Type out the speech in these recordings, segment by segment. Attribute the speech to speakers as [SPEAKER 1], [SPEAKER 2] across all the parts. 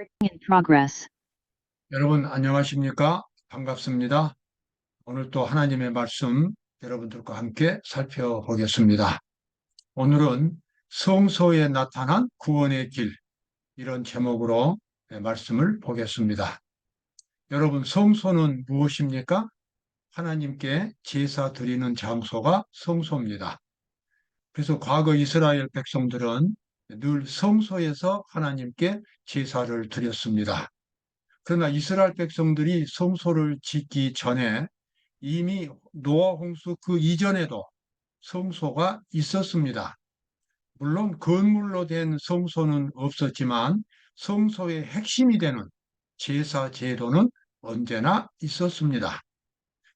[SPEAKER 1] In progress.
[SPEAKER 2] 여러분 안녕하십니까? 반갑습니다. 오늘 또 하나님의 말씀 여러분들과 함께 살펴보겠습니다. 오늘은 성소에 나타난 구원의 길, 이런 제목으로 말씀을 보겠습니다. 여러분, 성소는 무엇입니까? 하나님께 제사 드리는 장소가 성소입니다. 그래서 과거 이스라엘 백성들은 늘 성소에서 하나님께 제사를 드렸습니다. 그러나 이스라엘 백성들이 성소를 짓기 전에 이미 노아 홍수 그 이전에도 성소가 있었습니다. 물론 건물로 된 성소는 없었지만 성소의 핵심이 되는 제사 제도는 언제나 있었습니다.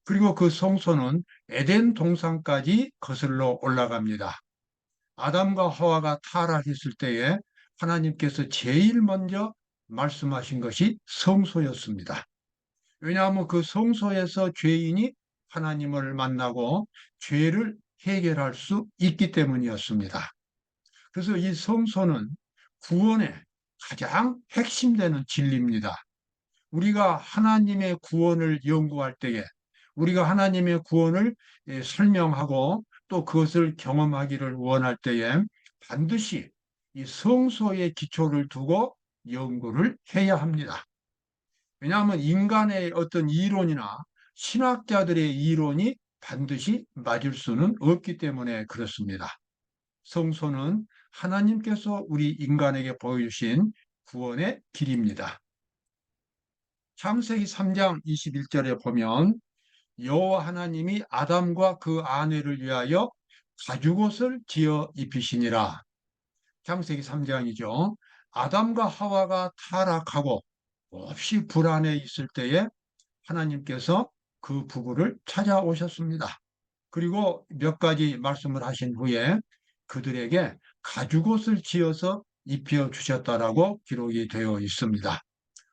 [SPEAKER 2] 그리고 그 성소는 에덴 동산까지 거슬러 올라갑니다. 아담과 하와가 타락했을 때에 하나님께서 제일 먼저 말씀하신 것이 성소였습니다. 왜냐하면 그 성소에서 죄인이 하나님을 만나고 죄를 해결할 수 있기 때문이었습니다. 그래서 이 성소는 구원의 가장 핵심되는 진리입니다. 우리가 하나님의 구원을 연구할 때에 우리가 하나님의 구원을 설명하고 또 그것을 경험하기를 원할 때에 반드시 이 성소의 기초를 두고 연구를 해야 합니다. 왜냐하면 인간의 어떤 이론이나 신학자들의 이론이 반드시 맞을 수는 없기 때문에 그렇습니다. 성소는 하나님께서 우리 인간에게 보여주신 구원의 길입니다. 창세기 3장 21절에 보면 여호와 하나님이 아담과 그 아내를 위하여 가죽옷을 지어 입히시니라. 창세기 3장이죠. 아담과 하와가 타락하고 없이 불안해 있을 때에 하나님께서 그 부부를 찾아오셨습니다. 그리고 몇 가지 말씀을 하신 후에 그들에게 가죽옷을 지어서 입혀 주셨다라고 기록이 되어 있습니다.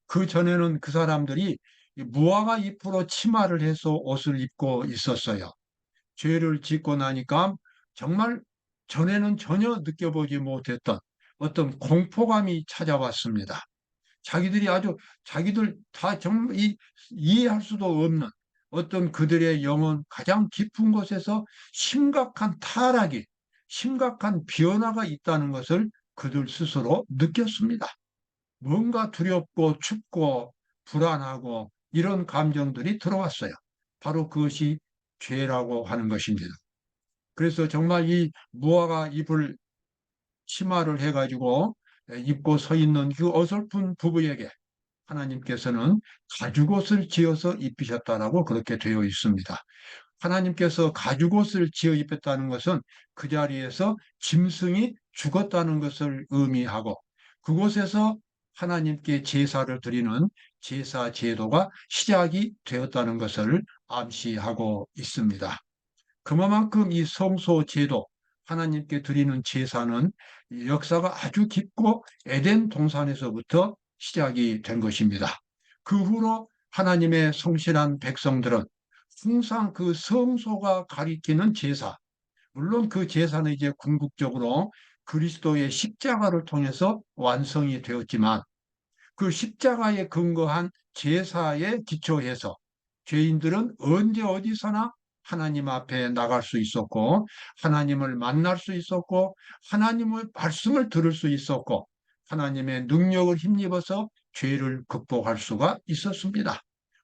[SPEAKER 2] 그 전에는 그 사람들이 무화과 잎으로 치마를 해서 옷을 입고 있었어요. 죄를 짓고 나니까 정말 전에는 전혀 느껴보지 못했던 어떤 공포감이 찾아왔습니다. 자기들이 아주 자기들 다 정말 이해할 수도 없는 어떤 그들의 영혼 가장 깊은 곳에서 심각한 타락이, 심각한 변화가 있다는 것을 그들 스스로 느꼈습니다. 뭔가 두렵고 춥고 불안하고 이런 감정들이 들어왔어요. 바로 그것이 죄라고 하는 것입니다. 그래서 정말 이 무화과 잎을 치마를 해가지고 입고 서 있는 그 어설픈 부부에게 하나님께서는 가죽옷을 지어서 입히셨다라고 그렇게 되어 있습니다. 하나님께서 가죽옷을 지어 입혔다는 것은 그 자리에서 짐승이 죽었다는 것을 의미하고 그곳에서 하나님께 제사를 드리는 제사 제도가 시작이 되었다는 것을 암시하고 있습니다. 그만큼 이 성소 제도, 하나님께 드리는 제사는 역사가 아주 깊고 에덴 동산에서부터 시작이 된 것입니다. 그 후로 하나님의 성실한 백성들은 항상 그 성소가 가리키는 제사, 물론 그 제사는 이제 궁극적으로 그리스도의 십자가를 통해서 완성이 되었지만 그 십자가에 근거한 제사에 기초해서 죄인들은 언제 어디서나 하나님 앞에 나갈 수 있었고 하나님을 만날 수 있었고 하나님의 말씀을 들을 수 있었고 하나님의 능력을 힘입어서 죄를 극복할 수가 있었습니다.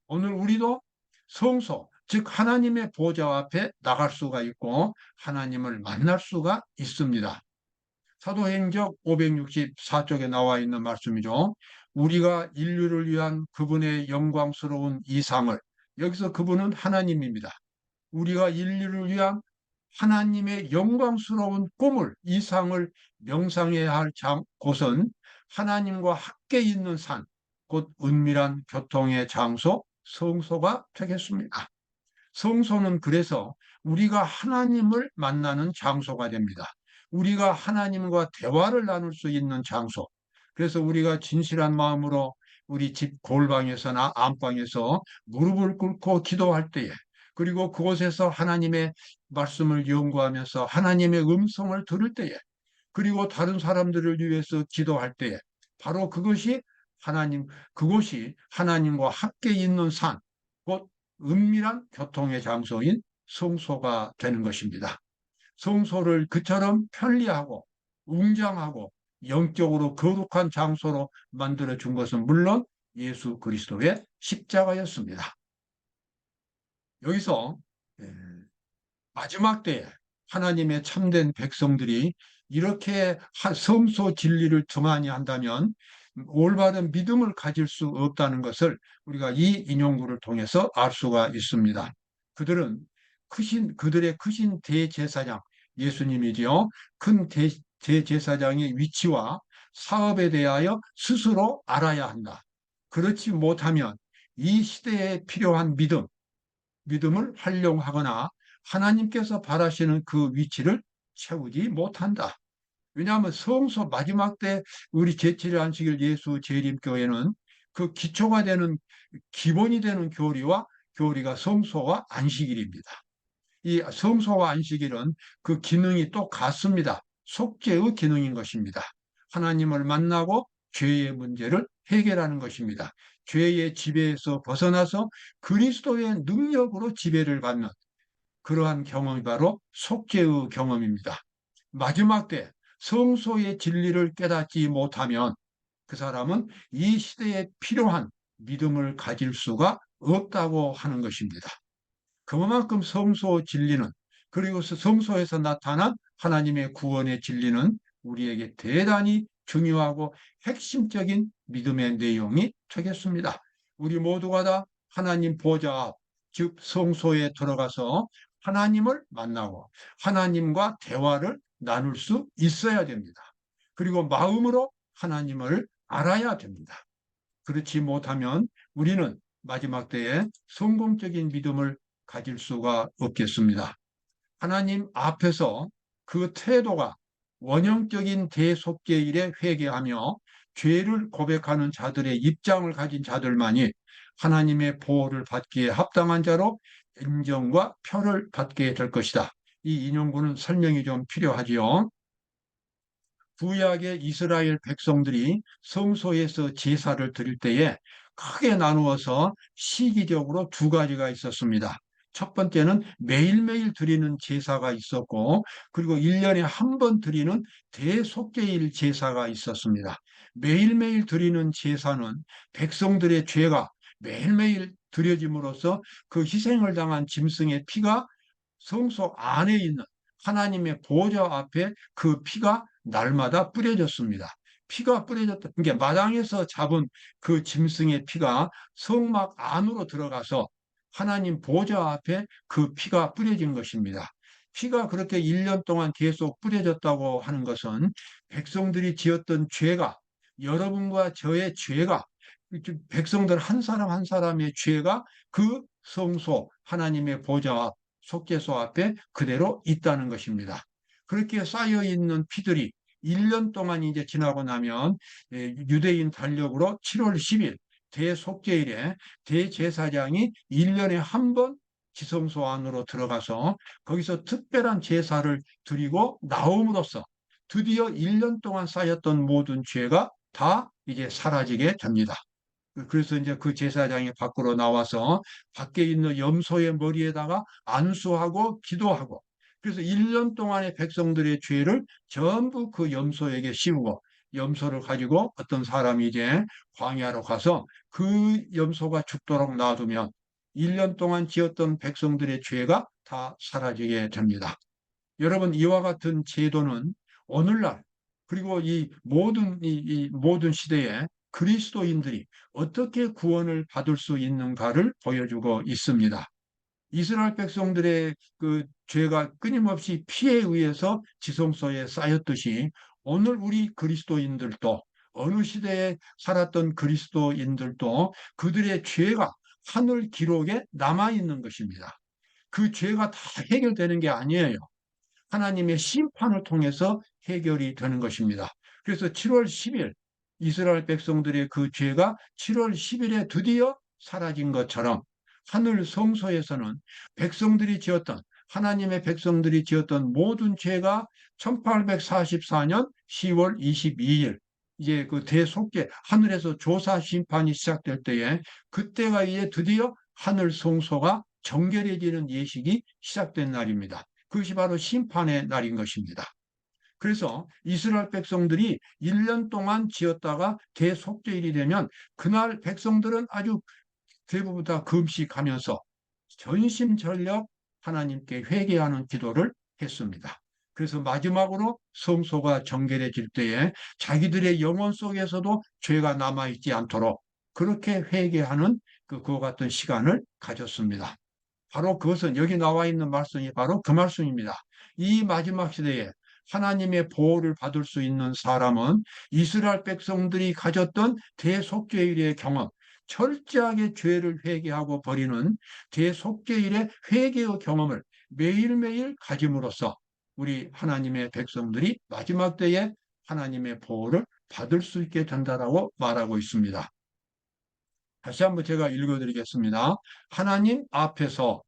[SPEAKER 2] 오늘 우리도 성소, 즉 하나님의 보좌 앞에 나갈 수가 있고 하나님을 만날 수가 있습니다. 사도행전 564쪽에 나와 있는 말씀이죠. 우리가 인류를 위한 그분의 영광스러운 이상을, 여기서 그분은 하나님입니다. 우리가 인류를 위한 하나님의 영광스러운 꿈을, 이상을 명상해야 할 곳은 하나님과 함께 있는 산, 곧 은밀한 교통의 장소, 성소가 되겠습니다. 성소는 그래서 우리가 하나님을 만나는 장소가 됩니다. 우리가 하나님과 대화를 나눌 수 있는 장소. 그래서 우리가 진실한 마음으로 우리 집 골방에서나 안방에서 무릎을 꿇고 기도할 때에 그리고 그곳에서 하나님의 말씀을 연구하면서 하나님의 음성을 들을 때에 그리고 다른 사람들을 위해서 기도할 때에 바로 그것이 하나님, 그곳이 하나님과 함께 있는 산, 곧 은밀한 교통의 장소인 성소가 되는 것입니다. 성소를 그처럼 편리하고 웅장하고 영적으로 거룩한 장소로 만들어 준 것은 물론 예수 그리스도의 십자가였습니다. 여기서 예, 마지막 때에 하나님의 참된 백성들이 이렇게 성소 진리를 등한히 한다면 올바른 믿음을 가질 수 없다는 것을 우리가 이 인용구를 통해서 알 수가 있습니다. 그들은 그들의 크신 대제사장, 예수님이지요. 큰 대제사장의 위치와 사업에 대하여 스스로 알아야 한다. 그렇지 못하면 이 시대에 필요한 믿음을 활용하거나 하나님께서 바라시는 그 위치를 채우지 못한다. 왜냐하면 성소 마지막 때 우리 제7일 안식일 예수 재림교회는 그 기초가 되는 기본이 되는 교리가 성소와 안식일입니다. 이 성소와 안식일은 그 기능이 똑같습니다. 속죄의 기능인 것입니다. 하나님을 만나고 죄의 문제를 해결하는 것입니다. 죄의 지배에서 벗어나서 그리스도의 능력으로 지배를 받는 그러한 경험이 바로 속죄의 경험입니다. 마지막 때 성소의 진리를 깨닫지 못하면 그 사람은 이 시대에 필요한 믿음을 가질 수가 없다고 하는 것입니다. 그만큼 성소 진리는 그리고 성소에서 나타난 하나님의 구원의 진리는 우리에게 대단히 중요하고 핵심적인 믿음의 내용이 되겠습니다. 우리 모두가 다 하나님 보좌 앞, 즉 성소에 들어가서 하나님을 만나고 하나님과 대화를 나눌 수 있어야 됩니다. 그리고 마음으로 하나님을 알아야 됩니다. 그렇지 못하면 우리는 마지막 때에 성공적인 믿음을 가질 수가 없겠습니다. 하나님 앞에서 그 태도가 원형적인 대속죄일에 회개하며 죄를 고백하는 자들의 입장을 가진 자들만이 하나님의 보호를 받기에 합당한 자로 인정과 표를 받게 될 것이다. 이 인용구는 설명이 좀 필요하지요. 구약의 이스라엘 백성들이 성소에서 제사를 드릴 때에 크게 나누어서 시기적으로 두 가지가 있었습니다. 첫 번째는 매일매일 드리는 제사가 있었고, 그리고 1년에 한 번 드리는 대속죄일 제사가 있었습니다. 매일매일 드리는 제사는 백성들의 죄가 매일매일 드려짐으로써 그 희생을 당한 짐승의 피가 성소 안에 있는 하나님의 보좌 앞에 그 피가 날마다 뿌려졌습니다. 피가 뿌려졌다. 그러니까 마당에서 잡은 그 짐승의 피가 성막 안으로 들어가서 하나님 보좌 앞에 그 피가 뿌려진 것입니다. 피가 그렇게 1년 동안 계속 뿌려졌다고 하는 것은 백성들이 지었던 죄가 여러분과 저의 죄가 백성들 한 사람 한 사람의 죄가 그 성소 하나님의 보좌 앞 속죄소 앞에 그대로 있다는 것입니다. 그렇게 쌓여 있는 피들이 1년 동안 이제 지나고 나면 유대인 달력으로 7월 10일 대속죄일에 대제사장이 1년에 한 번 지성소 안으로 들어가서 거기서 특별한 제사를 드리고 나옴으로써 드디어 1년 동안 쌓였던 모든 죄가 다 이제 사라지게 됩니다. 그래서 이제 그 제사장이 밖으로 나와서 밖에 있는 염소의 머리에다가 안수하고 기도하고 그래서 1년 동안의 백성들의 죄를 전부 그 염소에게 씌우고 염소를 가지고 어떤 사람이 이제 광야로 가서 그 염소가 죽도록 놔두면 1년 동안 지었던 백성들의 죄가 다 사라지게 됩니다. 여러분, 이와 같은 제도는 오늘날 그리고 이 모든 시대에 그리스도인들이 어떻게 구원을 받을 수 있는가를 보여주고 있습니다. 이스라엘 백성들의 그 죄가 끊임없이 피에 의해서 지성소에 쌓였듯이 오늘 우리 그리스도인들도 어느 시대에 살았던 그리스도인들도 그들의 죄가 하늘 기록에 남아 있는 것입니다. 그 죄가 다 해결되는 게 아니에요. 하나님의 심판을 통해서 해결이 되는 것입니다. 그래서 7월 10일 이스라엘 백성들의 그 죄가 7월 10일에 드디어 사라진 것처럼 하늘 성소에서는 하나님의 백성들이 지었던 모든 죄가 1844년 10월 22일 이제 그 대속죄, 하늘에서 조사 심판이 시작될 때에, 그때가 이제 드디어 하늘 성소가 정결해지는 예식이 시작된 날입니다. 그것이 바로 심판의 날인 것입니다. 그래서 이스라엘 백성들이 1년 동안 지었다가 대속죄일이 되면 그날 백성들은 아주 대부분 다 금식하면서 전심전력 하나님께 회개하는 기도를 했습니다. 그래서 마지막으로 성소가 정결해질 때에 자기들의 영혼 속에서도 죄가 남아있지 않도록 그렇게 회개하는 그와 같은 시간을 가졌습니다. 바로 그것은 여기 나와 있는 말씀이 바로 그 말씀입니다. 이 마지막 시대에 하나님의 보호를 받을 수 있는 사람은 이스라엘 백성들이 가졌던 대속죄일의 경험, 철저하게 죄를 회개하고 버리는 대속죄일의 회개의 경험을 매일매일 가짐으로써 우리 하나님의 백성들이 마지막 때에 하나님의 보호를 받을 수 있게 된다라고 말하고 있습니다. 다시 한번 제가 읽어드리겠습니다. 하나님 앞에서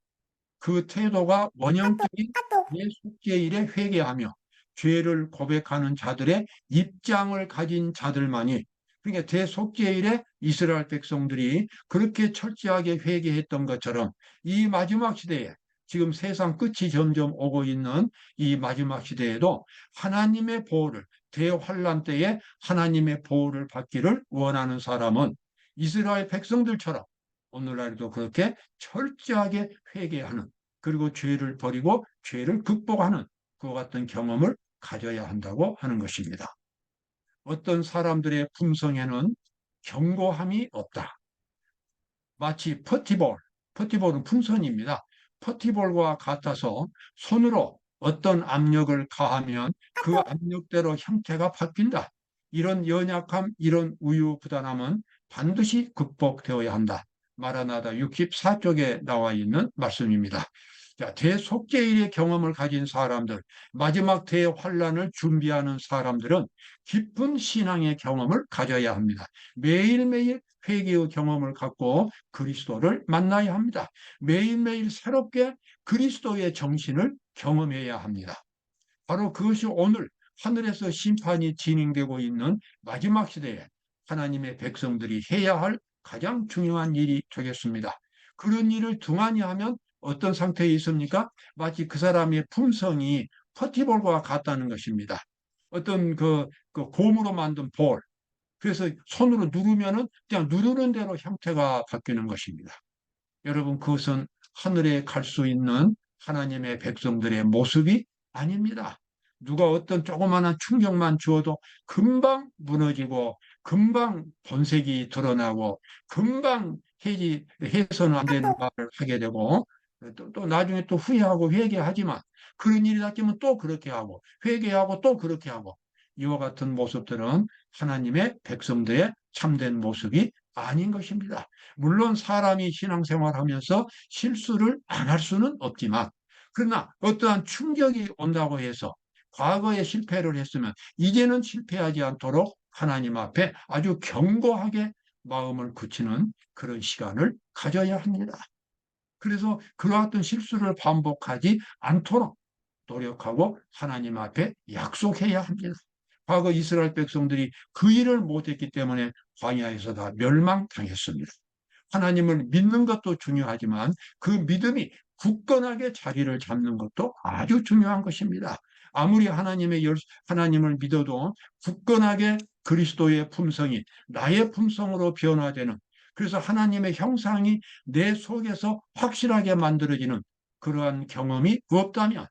[SPEAKER 2] 그 태도가 원형적인 예수죄일에 회개하며 죄를 고백하는 자들의 입장을 가진 자들만이, 그러니까 대속죄일에 이스라엘 백성들이 그렇게 철저하게 회개했던 것처럼 이 마지막 시대에, 지금 세상 끝이 점점 오고 있는 이 마지막 시대에도 하나님의 보호를, 대환란 때에 하나님의 보호를 받기를 원하는 사람은 이스라엘 백성들처럼 오늘날에도 그렇게 철저하게 회개하는, 그리고 죄를 버리고 죄를 극복하는 그와 같은 경험을 가져야 한다고 하는 것입니다. 어떤 사람들의 품성에는 견고함이 없다. 마치 퍼티볼은 풍선입니다. 퍼티볼과 같아서 손으로 어떤 압력을 가하면 그 압력대로 형태가 바뀐다. 이런 연약함, 이런 우유부단함은 반드시 극복되어야 한다. 마라나다 64쪽에 나와 있는 말씀입니다. 자, 대속죄일의 경험을 가진 사람들, 마지막 대환란을 준비하는 사람들은 깊은 신앙의 경험을 가져야 합니다. 매일매일 회개의 경험을 갖고 그리스도를 만나야 합니다. 매일매일 새롭게 그리스도의 정신을 경험해야 합니다. 바로 그것이 오늘 하늘에서 심판이 진행되고 있는 마지막 시대에 하나님의 백성들이 해야 할 가장 중요한 일이 되겠습니다. 그런 일을 등한히 하면 어떤 상태에 있습니까? 마치 그 사람의 품성이 퍼티볼과 같다는 것입니다. 어떤 그 곰으로 만든 볼, 그래서 손으로 누르면은 그냥 누르는 대로 형태가 바뀌는 것입니다. 여러분, 그것은 하늘에 갈 수 있는 하나님의 백성들의 모습이 아닙니다. 누가 어떤 조그마한 충격만 주어도 금방 무너지고, 금방 본색이 드러나고, 금방 해서는 안 되는 말을 하게 되고, 또 나중에 또 후회하고 회개하지만, 그런 일이 닥치면 또 그렇게 하고, 회개하고 또 그렇게 하고, 이와 같은 모습들은 하나님의 백성들의 참된 모습이 아닌 것입니다. 물론 사람이 신앙생활하면서 실수를 안 할 수는 없지만, 그러나 어떠한 충격이 온다고 해서 과거에 실패를 했으면 이제는 실패하지 않도록 하나님 앞에 아주 견고하게 마음을 굳히는 그런 시간을 가져야 합니다. 그래서 그와 같은 실수를 반복하지 않도록 노력하고 하나님 앞에 약속해야 합니다. 과거 이스라엘 백성들이 그 일을 못했기 때문에 광야에서 다 멸망당했습니다. 하나님을 믿는 것도 중요하지만 그 믿음이 굳건하게 자리를 잡는 것도 아주 중요한 것입니다. 아무리 하나님을 믿어도 굳건하게 그리스도의 품성이 나의 품성으로 변화되는, 그래서 하나님의 형상이 내 속에서 확실하게 만들어지는 그러한 경험이 없다면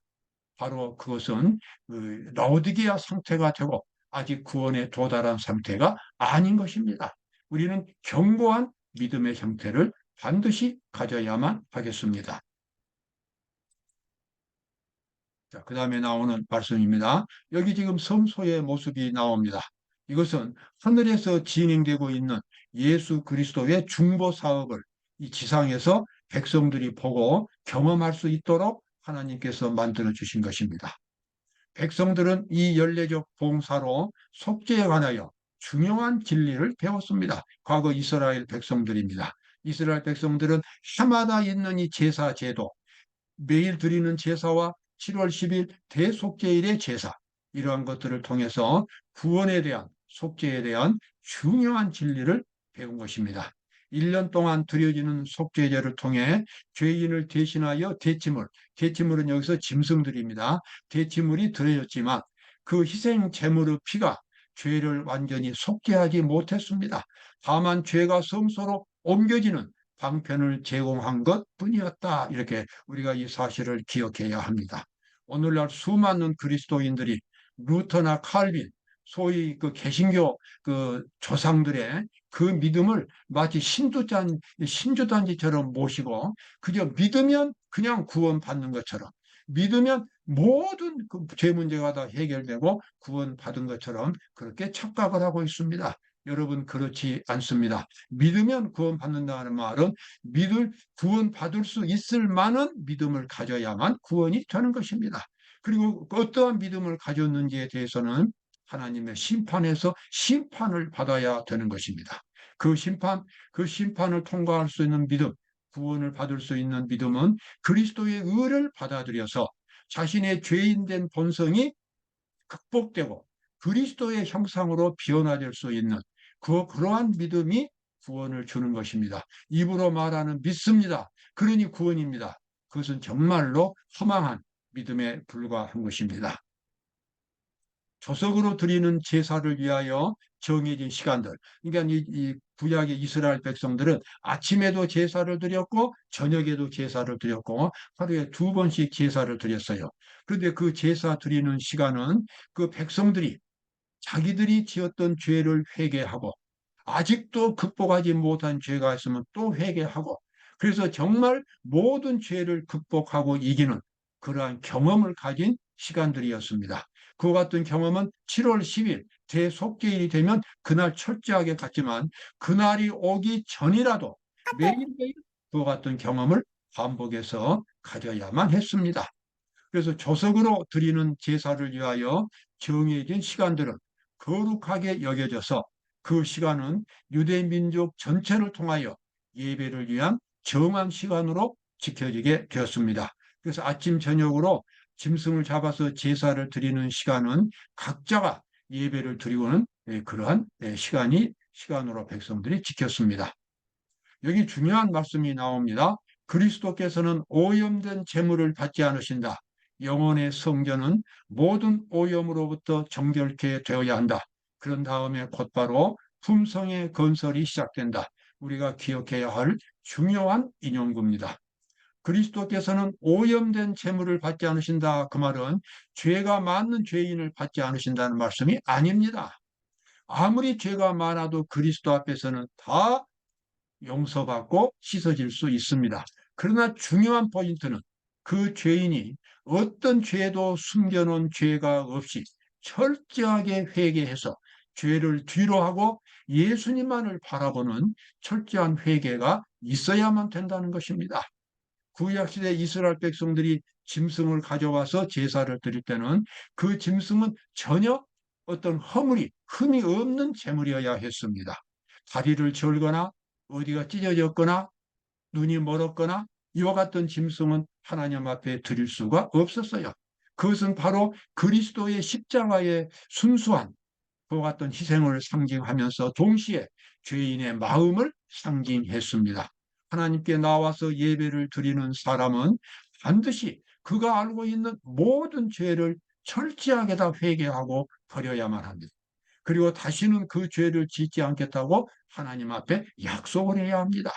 [SPEAKER 2] 바로 그것은 그 라오디게아 상태가 되고 아직 구원에 도달한 상태가 아닌 것입니다. 우리는 견고한 믿음의 형태를 반드시 가져야만 하겠습니다. 자, 그 다음에 나오는 말씀입니다. 여기 지금 성소의 모습이 나옵니다. 이것은 하늘에서 진행되고 있는 예수 그리스도의 중보 사업을 이 지상에서 백성들이 보고 경험할 수 있도록 하나님께서 만들어 주신 것입니다. 백성들은 이 연례적 봉사로 속죄에 관하여 중요한 진리를 배웠습니다. 과거 이스라엘 백성들입니다. 이스라엘 백성들은 해마다 있는 이 제사 제도, 매일 드리는 제사와 7월 10일 대속죄일의 제사, 이러한 것들을 통해서 구원에 대한 속죄에 대한 중요한 진리를 배운 것입니다. 1년 동안 드려지는 속죄제를 통해 죄인을 대신하여 대체물은 여기서 짐승들입니다. 대체물이 드려졌지만 그 희생 제물의 피가 죄를 완전히 속죄하지 못했습니다. 다만 죄가 성소로 옮겨지는 방편을 제공한 것뿐이었다. 이렇게 우리가 이 사실을 기억해야 합니다. 오늘날 수많은 그리스도인들이 루터나 칼빈, 소위 그 개신교 그 조상들의 그 믿음을 마치 신주단지처럼 모시고 그저 믿으면 그냥 구원받는 것처럼 믿으면 모든 그 죄 문제가 다 해결되고 구원받은 것처럼 그렇게 착각을 하고 있습니다. 여러분 그렇지 않습니다. 믿으면 구원받는다는 말은 구원받을 수 있을 만한 믿음을 가져야만 구원이 되는 것입니다. 그리고 어떠한 믿음을 가졌는지에 대해서는 하나님의 심판에서 심판을 받아야 되는 것입니다. 그 심판을 통과할 수 있는 믿음, 구원을 받을 수 있는 믿음은 그리스도의 의를 받아들여서 자신의 죄인된 본성이 극복되고 그리스도의 형상으로 변화될 수 있는 그러한 믿음이 구원을 주는 것입니다. 입으로 말하는 믿습니다. 그러니 구원입니다. 그것은 정말로 허망한 믿음에 불과한 것입니다. 조석으로 드리는 제사를 위하여 정해진 시간들. 그러니까 이 구약의 이스라엘 백성들은 아침에도 제사를 드렸고 저녁에도 제사를 드렸고 하루에 2번씩 제사를 드렸어요. 그런데 그 제사 드리는 시간은 그 백성들이 자기들이 지었던 죄를 회개하고 아직도 극복하지 못한 죄가 있으면 또 회개하고 그래서 정말 모든 죄를 극복하고 이기는 그러한 경험을 가진 시간들이었습니다. 그와 같은 경험은 7월 10일 대속죄일이 되면 그날 철저하게 갔지만 그날이 오기 전이라도 매일매일 그와 같은 경험을 반복해서 가져야만 했습니다. 그래서 조석으로 드리는 제사를 위하여 정해진 시간들은 거룩하게 여겨져서 그 시간은 유대 민족 전체를 통하여 예배를 위한 정한 시간으로 지켜지게 되었습니다. 그래서 아침 저녁으로 짐승을 잡아서 제사를 드리는 시간은 각자가 예배를 드리고는 그러한 시간으로 백성들이 지켰습니다. 여기 중요한 말씀이 나옵니다. 그리스도께서는 오염된 제물을 받지 않으신다. 영혼의 성전은 모든 오염으로부터 정결케 되어야 한다. 그런 다음에 곧바로 품성의 건설이 시작된다. 우리가 기억해야 할 중요한 인용구입니다. 그리스도께서는 오염된 제물을 받지 않으신다. 그 말은 죄가 많은 죄인을 받지 않으신다는 말씀이 아닙니다. 아무리 죄가 많아도 그리스도 앞에서는 다 용서받고 씻어질 수 있습니다. 그러나 중요한 포인트는 그 죄인이 어떤 죄도 숨겨놓은 죄가 없이 철저하게 회개해서 죄를 뒤로하고 예수님만을 바라보는 철저한 회개가 있어야만 된다는 것입니다. 구약시대 이스라엘 백성들이 짐승을 가져와서 제사를 드릴 때는 그 짐승은 전혀 어떤 흠이 없는 제물이어야 했습니다. 다리를 절거나 어디가 찢어졌거나 눈이 멀었거나 이와 같은 짐승은 하나님 앞에 드릴 수가 없었어요. 그것은 바로 그리스도의 십자가의 순수한 그와 같은 희생을 상징하면서 동시에 죄인의 마음을 상징했습니다. 하나님께 나와서 예배를 드리는 사람은 반드시 그가 알고 있는 모든 죄를 철저하게 다 회개하고 버려야만 합니다. 그리고 다시는 그 죄를 짓지 않겠다고 하나님 앞에 약속을 해야 합니다.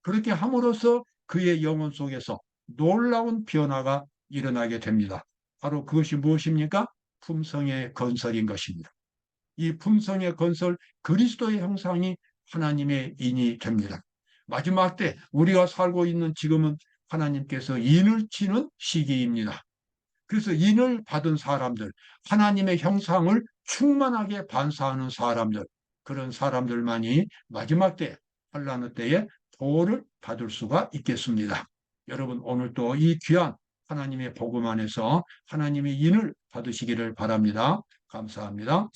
[SPEAKER 2] 그렇게 함으로써 그의 영혼 속에서 놀라운 변화가 일어나게 됩니다. 바로 그것이 무엇입니까? 품성의 건설인 것입니다. 이 품성의 건설 그리스도의 형상이 하나님의 인이 됩니다. 마지막 때 우리가 살고 있는 지금은 하나님께서 인을 치는 시기입니다. 그래서 인을 받은 사람들, 하나님의 형상을 충만하게 반사하는 사람들, 그런 사람들만이 마지막 때, 환란의 때에 보호를 받을 수가 있겠습니다. 여러분 오늘도 이 귀한 하나님의 복음 안에서 하나님의 인을 받으시기를 바랍니다. 감사합니다.